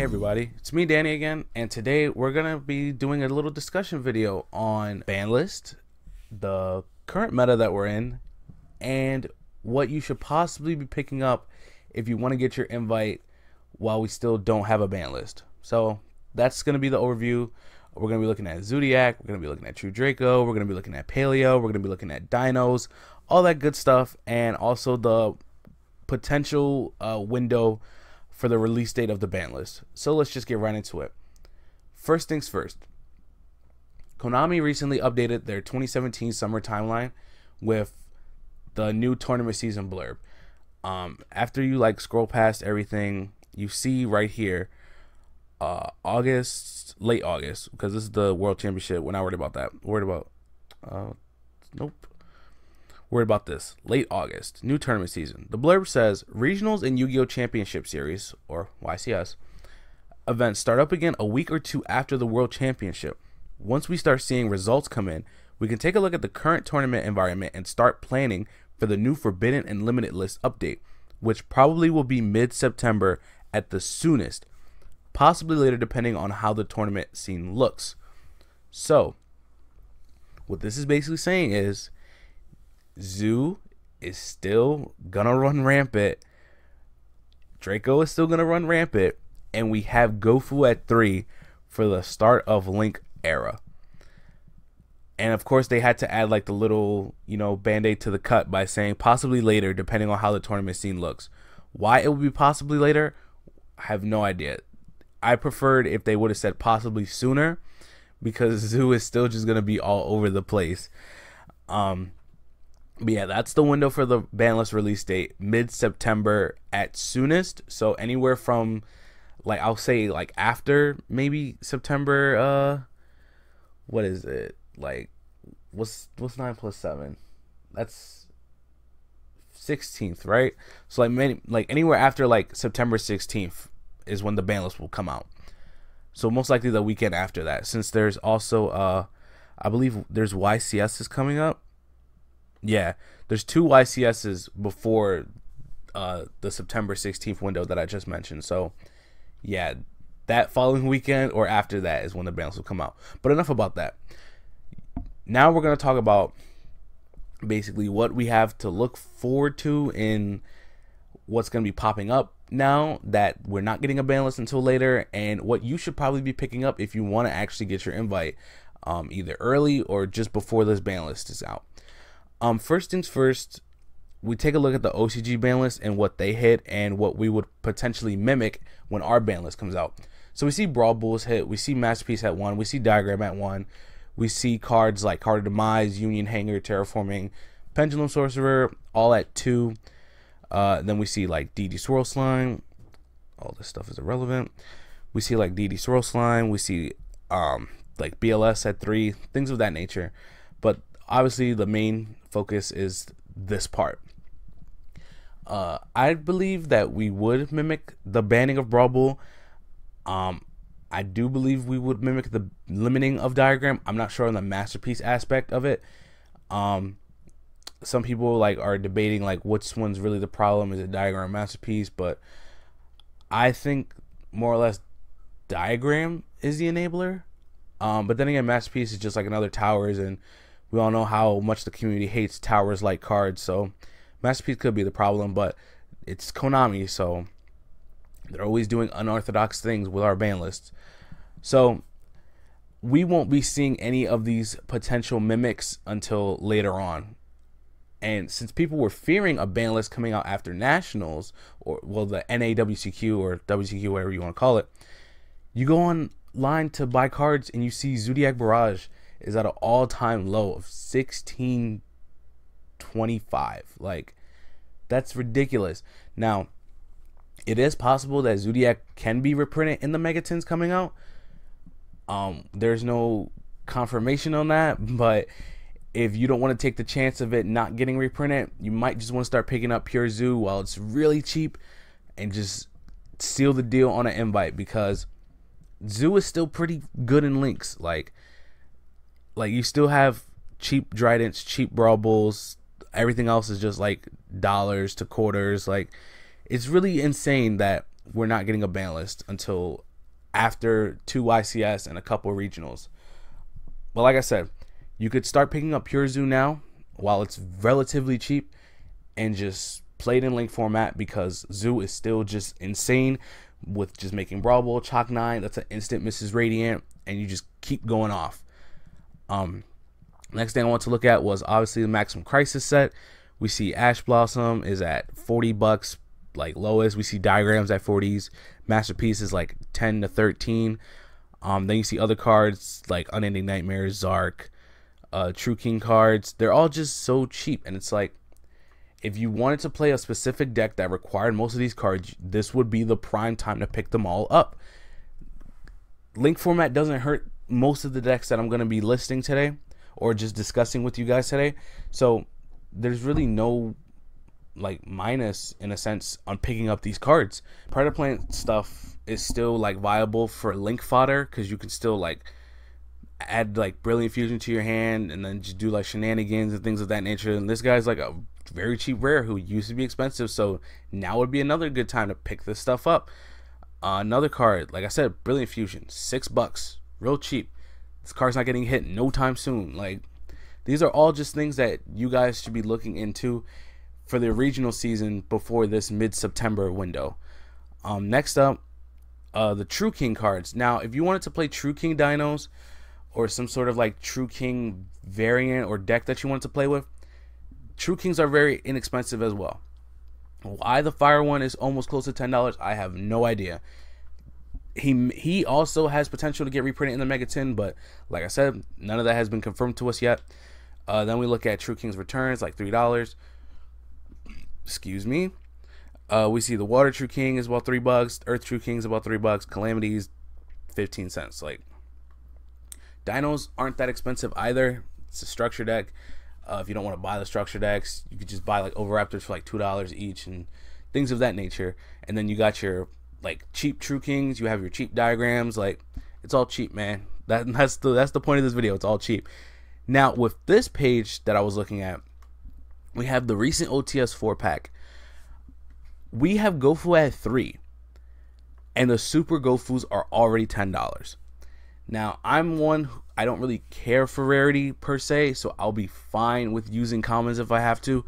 Everybody, it's me Danny again, and today we're gonna be doing a little discussion video on Banlist, the current meta that we're in, and what you should possibly be picking up if you want to get your invite while we still don't have a ban list. So that's gonna be the overview. We're gonna be looking at Zodiac, we're gonna be looking at True Draco, we're gonna be looking at Paleo, we're gonna be looking at Dinos, all that good stuff, and also the potential window for the release date of the ban list. So let's just get right into it. First things first, Konami recently updated their 2017 summer timeline with the new tournament season blurb. After you scroll past everything, you see right here August, late August, because this is the World Championship. We're not worried about that. We're worried about nope. Worried about this. Late August, new tournament season. The blurb says regionals and Yu-Gi-Oh! Championship Series, or YCS, events start up again a week or two after the World Championship. Once we start seeing results come in, we can take a look at the current tournament environment and start planning for the new Forbidden and Limited list update, which probably will be mid-September at the soonest, possibly later depending on how the tournament scene looks. So, what this is basically saying is Zoo is still gonna run rampant, Draco is still gonna run rampant, and we have Gofu at 3 for the start of Link era. And of course they had to add the little band-aid to the cut by saying possibly later depending on how the tournament scene looks. Why it would be possibly later, I have no idea. I preferred if they would have said possibly sooner, because Zoo is still just gonna be all over the place. But yeah, that's the window for the ban list release date, mid-September at soonest. So anywhere from I'll say after maybe September, what is it? What's 9 plus 7? That's 16th, right? So anywhere after September 16th is when the ban list will come out. So most likely the weekend after that, since there's also I believe there's YCSs coming up. Yeah, there's 2 YCSs before the September 16th window that I just mentioned. So yeah, that following weekend or after that is when the ban list will come out. But enough about that. Now we're going to talk about basically what we have to look forward to in what's going to be popping up now that we're not getting a ban list until later, and what you should probably be picking up if you want to actually get your invite either early or just before this ban list is out. First things first, we take a look at the OCG ban list and what they hit and what we would potentially mimic when our ban list comes out. So we see Brawl Bulls hit, we see Masterpiece at 1, we see Diagram at 1, we see cards like Card of Demise, Union Hanger, Terraforming, Pendulum Sorcerer, all at 2. Then we see DD Swirl Slime. All this stuff is irrelevant. We see DD Swirl Slime. We see BLS at 3, things of that nature. But obviously the main focus is this part. I believe that we would mimic the banning of Brawl Bull. I do believe we would mimic the limiting of Diagram. I'm not sure on the Masterpiece aspect of it. Some people are debating which one's really the problem. Is it Diagram or Masterpiece? But I think more or less Diagram is the enabler. But then again, Masterpiece is just another Towers, and we all know how much the community hates Towers like cards. So Masterpiece could be the problem, but it's Konami, so they're always doing unorthodox things with our ban lists. So we won't be seeing any of these potential mimics until later on. And since people were fearing a ban list coming out after Nationals, or the NAWCQ or WCQ, whatever you want to call it, you go online to buy cards and you see Zodiac Barrage is at an all-time low of 1625. That's ridiculous. Now, it is possible that Zodiac can be reprinted in the Megatins coming out. There's no confirmation on that, but if you don't want to take the chance of it not getting reprinted, you might just want to start picking up Pure Zoo while it's really cheap and just seal the deal on an invite, because Zoo is still pretty good in links. You still have cheap Tridents, cheap Brawl Bulls. Everything else is just dollars to quarters. It's really insane that we're not getting a ban list until after 2 YCS and a couple regionals. But like I said, you could start picking up Pure Zoo now while it's relatively cheap and just play it in link format, because Zoo is still just insane with just making Brawl Ball, Chalk 9. That's an instant Mrs. Radiant, and you just keep going off. Next thing I want to look at was obviously the Maximum Crisis set. We see Ash Blossom is at $40, like lowest. We see Diagrams at 40s. Masterpiece is like 10 to 13. Then you see other cards like Unending Nightmares, Zark, True King cards. They're all just so cheap, and it's like, if you wanted to play a specific deck that required most of these cards, this would be the prime time to pick them all up. Link format doesn't hurt most of the decks that I'm going to be listing today or just discussing with you guys today. So there's really no like minus in a sense on picking up these cards. Predator Plant stuff is still like viable for link fodder, because you can still like add like Brilliant Fusion to your hand and then just do like shenanigans and things of that nature. And this guy's like a very cheap rare who used to be expensive, so now would be another good time to pick this stuff up. Another card, like I said, Brilliant Fusion, $6, real cheap. This card's not getting hit no time soon. Like, these are all just things that you guys should be looking into for the regional season before this mid-September window. Next up, the True King cards. Now, if you wanted to play True King dinos or some sort of like True King variant or deck that you wanted to play with, True Kings are very inexpensive as well. Why the Fire one is almost close to $10, I have no idea. He also has potential to get reprinted in the Mega Tin, but like I said, none of that has been confirmed to us yet. Then we look at True King's returns, like $3. Excuse me. We see the Water True King is about $3. Earth True King is about $3. Calamities, 15 cents. Like, dinos aren't that expensive either. It's a structure deck. If you don't want to buy the structure decks, you could just buy like Overraptors for like $2 each and things of that nature. And then you got your like cheap True Kings. You have your cheap Diagrams. Like, it's all cheap, man. That's the point of this video. It's all cheap. Now, with this page that I was looking at, we have the recent OTS 4-pack. We have Gofu at 3, and the Super Gofus are already $10. Now, I'm one who, I don't really care for rarity per se, so I'll be fine with using commons if I have to.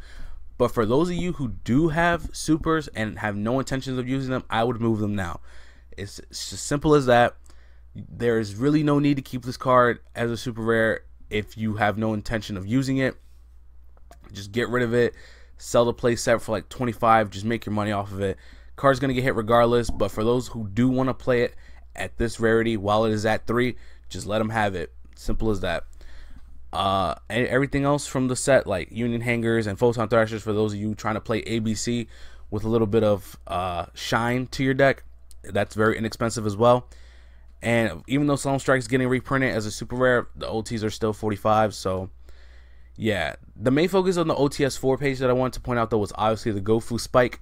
But for those of you who do have supers and have no intentions of using them, I would move them now. It's as simple as that. There's really no need to keep this card as a super rare if you have no intention of using it. Just get rid of it. Sell the play set for like 25. Just make your money off of it. Card's going to get hit regardless, but for those who do want to play it at this rarity while it is at 3, just let them have it. Simple as that. And everything else from the set, like Union Hangers and Photon Thrashers, for those of you trying to play ABC with a little bit of shine to your deck, that's very inexpensive as well. And even though Solemn Strike is getting reprinted as a super rare, the OTs are still 45. So yeah, the main focus on the OTS 4 page that I wanted to point out though was obviously the Gofu spike,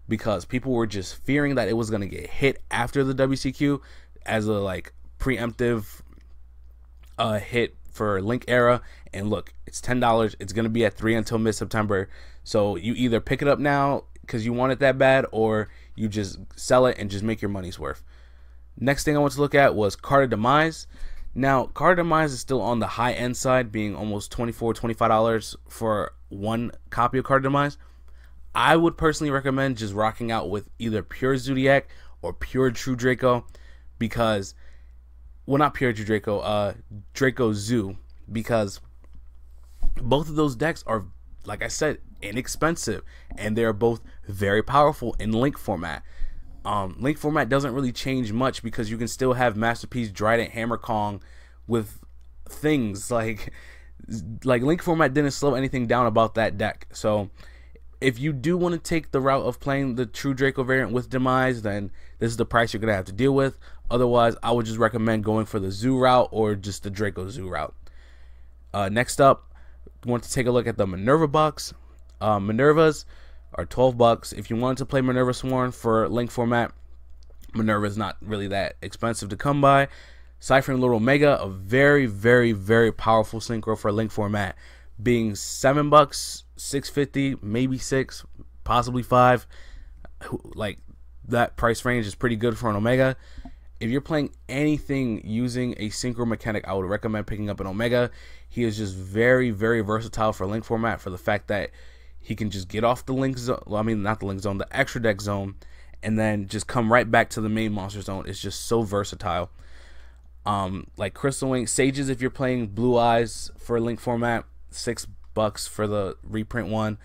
because people were just fearing that it was going to get hit after the WCQ as a like preemptive hit for Link era. And look, it's $10. It's going to be at 3 until mid-September. So you either pick it up now because you want it that bad, or you just sell it and just make your money's worth. Next thing I want to look at was Card of Demise. Now, Card of Demise is still on the high end side, being almost $24, $25 for one copy of Card of Demise. I would personally recommend just rocking out with either Pure Zodiac or Pure True Draco, because, well, not Pure True Draco, Draco Zoo, because both of those decks are, like I said, inexpensive, and they're both very powerful in Link format. Link format doesn't really change much because you can still have Masterpiece, Dryden, Hammer Kong with things like Link format didn't slow anything down about that deck. So if you do want to take the route of playing the True Draco variant with Demise, then this is the price you're gonna have to deal with. Otherwise, I would just recommend going for the Zoo route or just the Draco Zoo route. Next up, I want to take a look at the Minerva box. Minervas are $12. If you wanted to play Minerva Sworn for Link format, Minerva is not really that expensive to come by. Ciphering Lord Omega, a very, very, very powerful synchro for Link format, being $7, $6.50, maybe $6, possibly $5. Like, that price range is pretty good for an Omega. if you're playing anything using a synchro mechanic, I would recommend picking up an Omega. He is just very, very versatile for link format, for the fact that he can just get off the link zone, well, I mean not the link zone, the extra deck zone, and then just come right back to the main monster zone. It's just so versatile. Like Crystal Wing, Sages, if you're playing Blue Eyes for link format, $6 for the reprint one.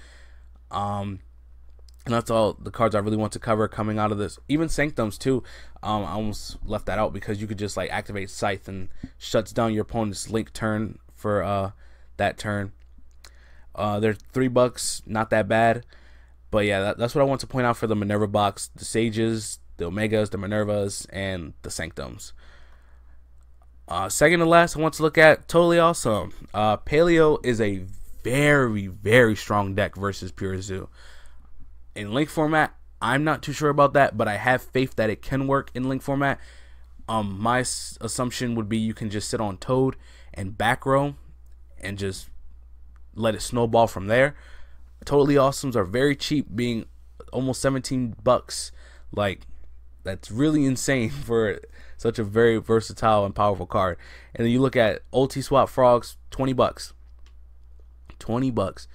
And that's all the cards I really want to cover coming out of this. Even Sanctums too. I almost left that out because you could just like activate Scythe and shuts down your opponent's link turn for that turn. They're $3, not that bad. But yeah, that's what I want to point out for the Minerva box: the Sages, the Omegas, the Minervas, and the Sanctums. Second to last, I want to look at Totally Awesome. Paleo is a very, very strong deck versus Pure Zoo. In link format, I'm not too sure about that, but I have faith that it can work in link format. My assumption would be you can just sit on Toad and back row and just let it snowball from there. Totally Awesomes are very cheap, being almost $17. Like, that's really insane for such a very versatile and powerful card. And then you look at Ulti Swap Frogs, $20. $20.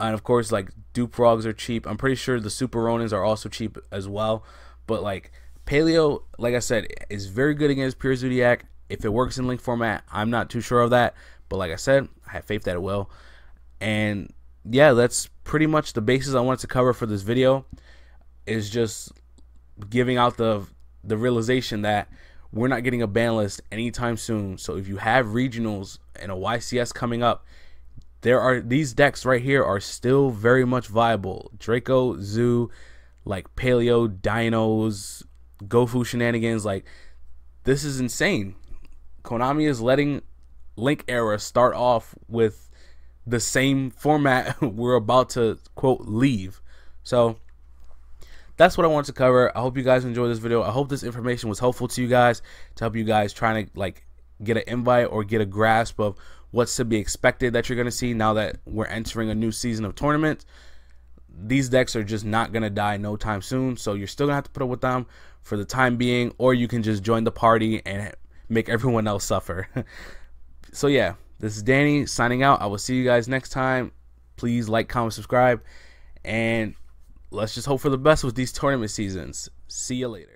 And of course, like, dupe frogs are cheap. I'm pretty sure the Super Ronins are also cheap as well. But like, Paleo, like I said, is very good against Pure Zodiac. If it works in link format, I'm not too sure of that. But like I said, I have faith that it will. And yeah, that's pretty much the basis I wanted to cover for this video. Is just giving out the realization that we're not getting a ban list anytime soon. So if you have regionals and a YCS coming up, these decks right here are still very much viable. Draco, Zoo, like Paleo, Dinos, Gofu shenanigans. Like, this is insane. Konami is letting Link Era start off with the same format we're about to, quote, leave. So that's what I wanted to cover. I hope you guys enjoyed this video. I hope this information was helpful to you guys, to help you guys trying to like get an invite or get a grasp of what's to be expected that you're going to see now that we're entering a new season of tournament. These decks are just not going to die no time soon, so you're still going to have to put up with them for the time being, or you can just join the party and make everyone else suffer. So yeah, this is Danny signing out. I will see you guys next time. Please like, comment, subscribe, and let's just hope for the best with these tournament seasons. See you later.